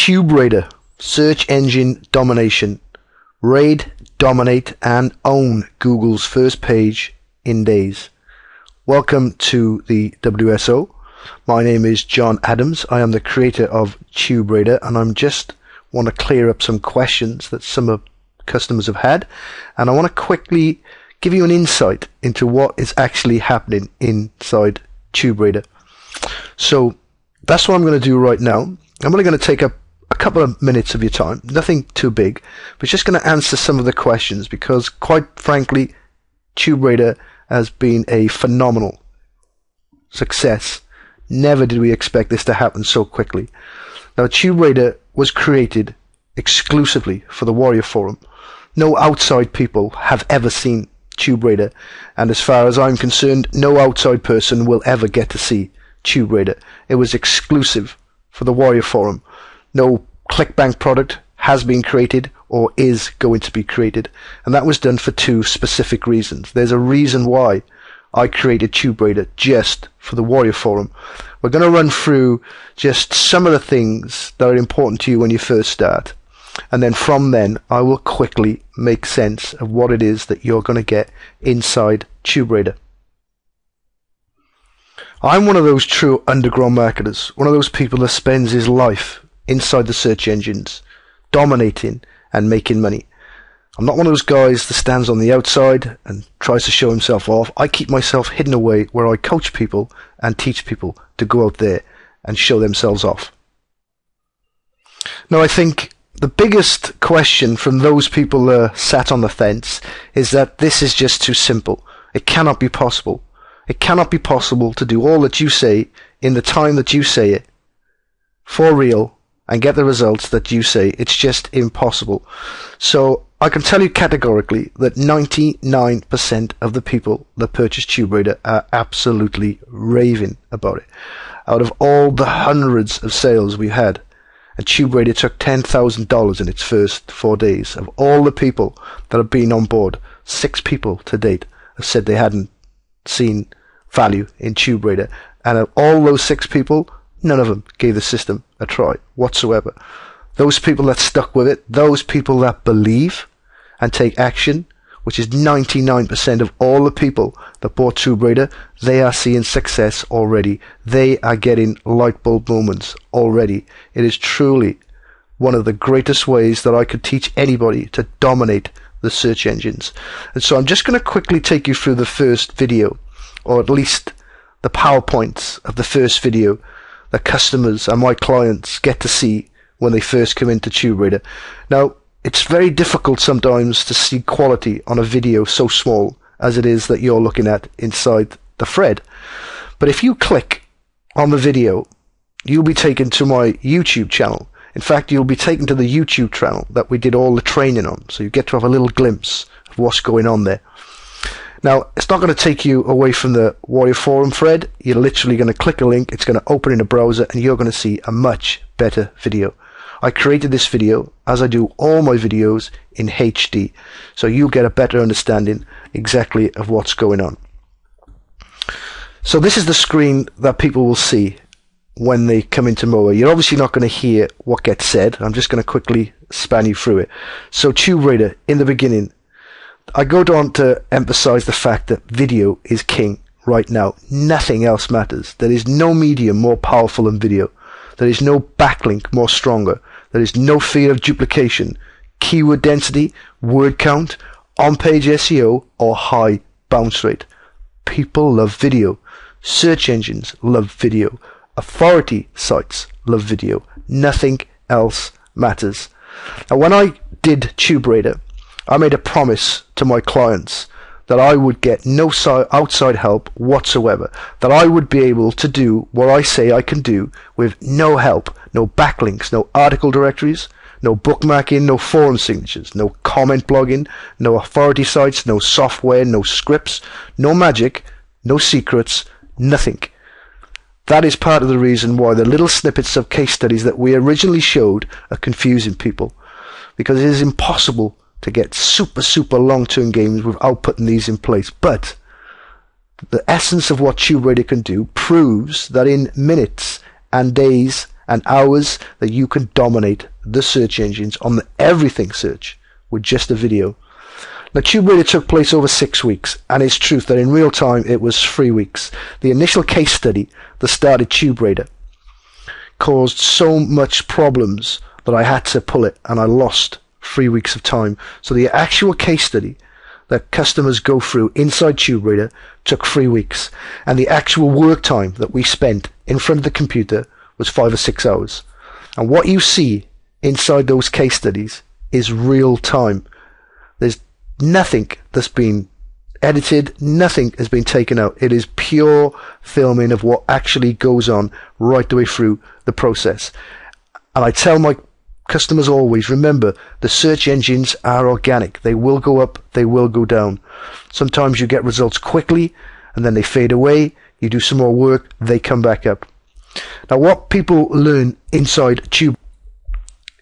TubeRaider, search engine domination. Raid, dominate, and own Google's first page in days. Welcome to the WSO. My name is John Adams. I am the creator of TubeRaider, and I'm just want to clear up some questions that some of customers have had, and I want to quickly give you an insight into what is actually happening inside TubeRaider. So that's what I'm going to do right now. I'm only going to take up a couple of minutes of your time, nothing too big, but just going to answer some of the questions because, quite frankly, TubeRaider has been a phenomenal success. Never did we expect this to happen so quickly. Now, TubeRaider was created exclusively for the Warrior Forum. No outside people have ever seen TubeRaider, and as far as I'm concerned, no outside person will ever get to see TubeRaider. It was exclusive for the Warrior Forum. No ClickBank product has been created or is going to be created, and that was done for two specific reasons. There's a reason why I created TubeRaider just for the Warrior Forum. We're going to run through just some of the things that are important to you when you first start, and then from then I will quickly make sense of what it is that you're going to get inside TubeRaider. I'm one of those true underground marketers, one of those people that spends his life inside the search engines, dominating and making money. I'm not one of those guys that stands on the outside and tries to show himself off. I keep myself hidden away where I coach people and teach people to go out there and show themselves off. Now, I think the biggest question from those people sat on the fence is that this is just too simple. It cannot be possible. It cannot be possible to do all that you say in the time that you say it for real and get the results that you say. It's just impossible. So I can tell you categorically that 99% of the people that purchase TubeRaider are absolutely raving about it. Out of all the hundreds of sales we had, and TubeRaider took $10,000 in its first 4 days. Of all the people that have been on board, 6 people to date have said they hadn't seen value in TubeRaider, and of all those 6 people, none of them gave the system a try whatsoever. Those people that stuck with it, those people that believe and take action, which is 99% of all the people that bought TubeRaider, they are seeing success already. They are getting light bulb moments already. It is truly one of the greatest ways that I could teach anybody to dominate the search engines. And so I'm just going to quickly take you through the first video, or at least the PowerPoints of the first video that customers and my clients get to see when they first come into TubeRaider. Now, it's very difficult sometimes to see quality on a video so small as it is that you're looking at inside the thread. But if you click on the video, you'll be taken to my YouTube channel. In fact, you'll be taken to the YouTube channel that we did all the training on, so you get to have a little glimpse of what's going on there. Now, it's not going to take you away from the Warrior Forum thread. You're literally going to click a link, it's going to open in a browser, and you're going to see a much better video. I created this video, as I do all my videos, in HD, so you'll get a better understanding exactly of what's going on. So this is the screen that people will see when they come into Moa. You're obviously not going to hear what gets said. I'm just going to quickly span you through it. So TubeRaider, in the beginning, I go on to emphasize the fact that video is king right now. Nothing else matters. There is no medium more powerful than video. There is no backlink more stronger. There is no fear of duplication, keyword density, word count, on-page SEO, or high bounce rate. People love video. Search engines love video. Authority sites love video. Nothing else matters. Now, when I did TubeRaider, I made a promise to my clients that I would get no outside help whatsoever, that I would be able to do what I say I can do with no help, no backlinks, no article directories, no bookmarking, no forum signatures, no comment blogging, no authority sites, no software, no scripts, no magic, no secrets, nothing. That is part of the reason why the little snippets of case studies that we originally showed are confusing people, because it is impossible to get super long-term games without putting these in place. But the essence of what TubeRaider can do proves that in minutes and days and hours that you can dominate the search engines on the everything search with just a video. Now, TubeRadar took place over 6 weeks, and it's truth that in real time it was 3 weeks. The initial case study that started TubeRadar caused so much problems that I had to pull it, and I lost 3 weeks of time. So the actual case study that customers go through inside TubeRadar took 3 weeks, and the actual work time that we spent in front of the computer was 5 or 6 hours. And what you see inside those case studies is real time. There's nothing that's been edited, nothing has been taken out. It is pure filming of what actually goes on right the way through the process. And I tell my customers always, remember, the search engines are organic. They will go up, they will go down. Sometimes you get results quickly and then they fade away. You do some more work, they come back up. Now, what people learn inside Tube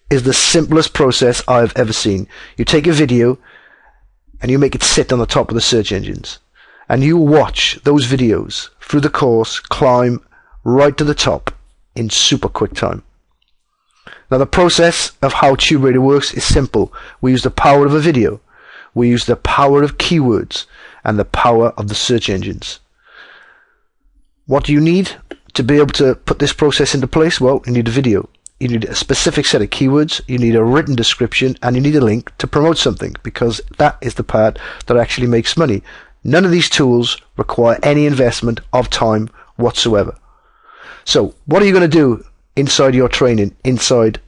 is the simplest process I've ever seen. You take a video and you make it sit on the top of the search engines, and you watch those videos through the course climb right to the top in super quick time. Now, the process of how TubeRadar works is simple. We use the power of a video, we use the power of keywords, and the power of the search engines. What do you need to be able to put this process into place? Well, you need a video. You need a specific set of keywords, you need a written description, and you need a link to promote something, because that is the part that actually makes money. None of these tools require any investment of time whatsoever. So what are you going to do inside your training, inside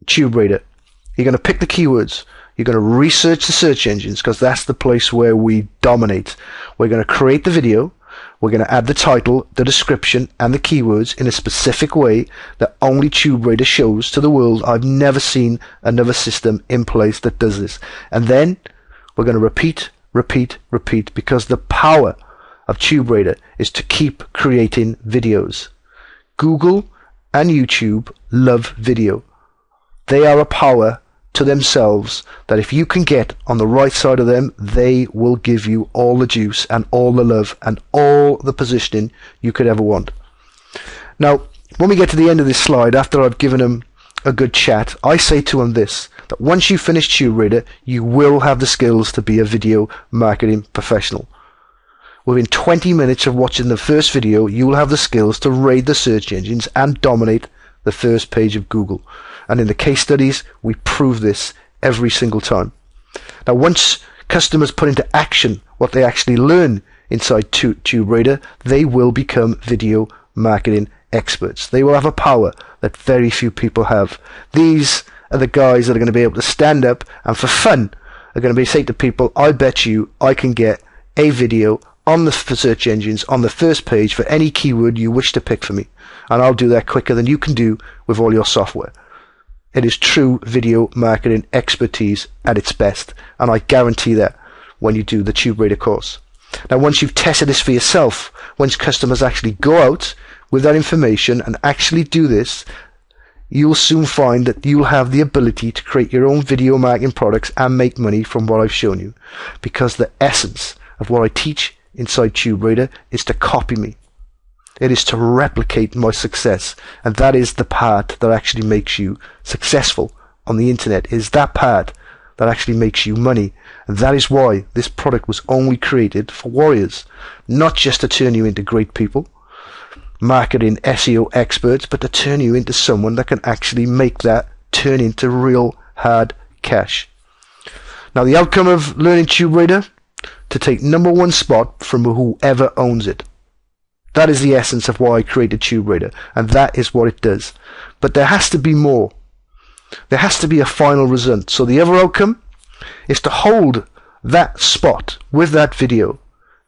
TubeRadar? You're going to pick the keywords. You're going to research the search engines, because that's the place where we dominate. We're going to create the video. We're going to add the title, the description, and the keywords in a specific way that only TubeRadar shows to the world. I've never seen another system in place that does this. And then we're going to repeat, repeat, repeat, because the power of TubeRadar is to keep creating videos. Google and YouTube love video. They are a power to themselves that if you can get on the right side of them, they will give you all the juice and all the love and all the positioning you could ever want. Now, when we get to the end of this slide, after I've given them a good chat, I say to them this, that once you finish TubeRadar, you will have the skills to be a video marketing professional. Within 20 minutes of watching the first video, you will have the skills to raid the search engines and dominate the first page of Google. And in the case studies, we prove this every single time. Now, once customers put into action what they actually learn inside TubeRadar, they will become video marketing experts. They will have a power that very few people have. These are the guys that are going to be able to stand up and for fun are going to be saying to people, I bet you I can get a video on the search engines on the first page for any keyword you wish to pick for me. And I'll do that quicker than you can do with all your software. It is true video marketing expertise at its best, and I guarantee that when you do the TubeRadar course. Now, once you've tested this for yourself, once customers actually go out with that information and actually do this, you'll soon find that you'll have the ability to create your own video marketing products and make money from what I've shown you. Because the essence of what I teach inside TubeRadar is to copy me. It is to replicate my success, and that is the part that actually makes you successful on the internet, is that part that actually makes you money. And that is why this product was only created for warriors, not just to turn you into great people, marketing SEO experts, but to turn you into someone that can actually make that turn into real hard cash. Now, the outcome of learning TubeRadar, to take #1 spot from whoever owns it. That is the essence of why I created TubeRadar, and that is what it does. But there has to be more. There has to be a final result. So the other outcome is to hold that spot with that video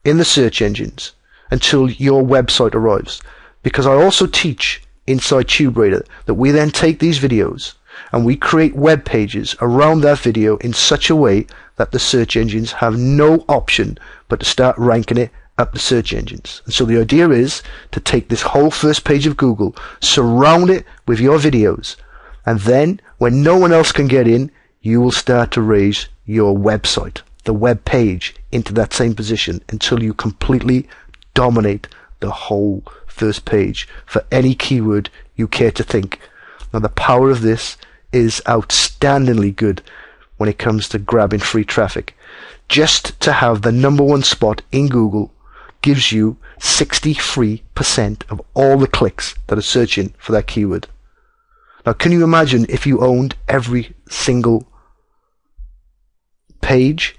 in the search engines until your website arrives. Because I also teach inside TubeRadar that we then take these videos and we create web pages around that video in such a way that the search engines have no option but to start ranking it up the search engines. And so the idea is to take this whole first page of Google, surround it with your videos, and then when no one else can get in, you will start to raise your website, the web page, into that same position until you completely dominate the whole first page for any keyword you care to think. Now, the power of this is outstandingly good when it comes to grabbing free traffic. Just to have the #1 spot in Google gives you 63% of all the clicks that are searching for that keyword. Now, can you imagine if you owned every single page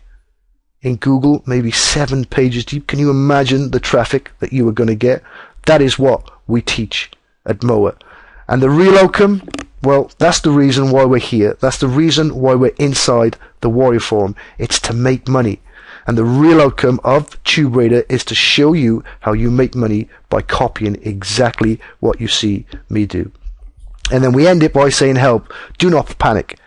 in Google, maybe 7 pages deep? Can you imagine the traffic that you were going to get? That is what we teach at Moa. And the real outcome, well, that's the reason why we're here. That's the reason why we're inside the Warrior Forum. It's to make money. And the real outcome of TubeRadar is to show you how you make money by copying exactly what you see me do. And then we end it by saying, help, do not panic.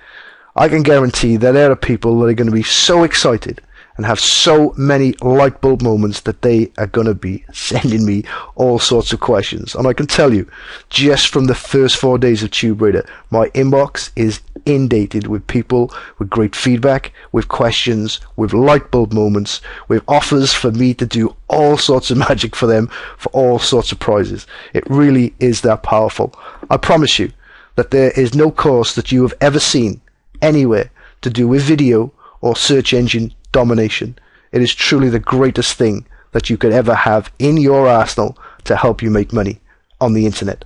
I can guarantee that there are people that are going to be so excited and have so many light bulb moments that they are going to be sending me all sorts of questions. And I can tell you, just from the first 4 days of TubeRadar, my inbox is inundated with people with great feedback, with questions, with light bulb moments, with offers for me to do all sorts of magic for them, for all sorts of prizes. It really is that powerful. I promise you that there is no course that you have ever seen anywhere to do with video or search engine domination. It is truly the greatest thing that you could ever have in your arsenal to help you make money on the internet.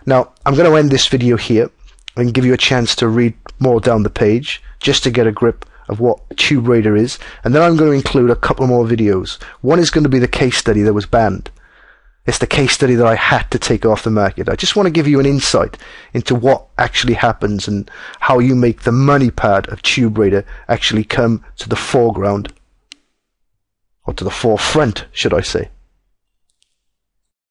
Now, I'm going to end this video here and give you a chance to read more down the page just to get a grip of what TubeRadar is, and then I'm going to include a couple more videos. One is going to be the case study that was banned. It's the case study that I had to take off the market. I just want to give you an insight into what actually happens and how you make the money part of TubeRadar actually come to the foreground, or to the forefront, should I say.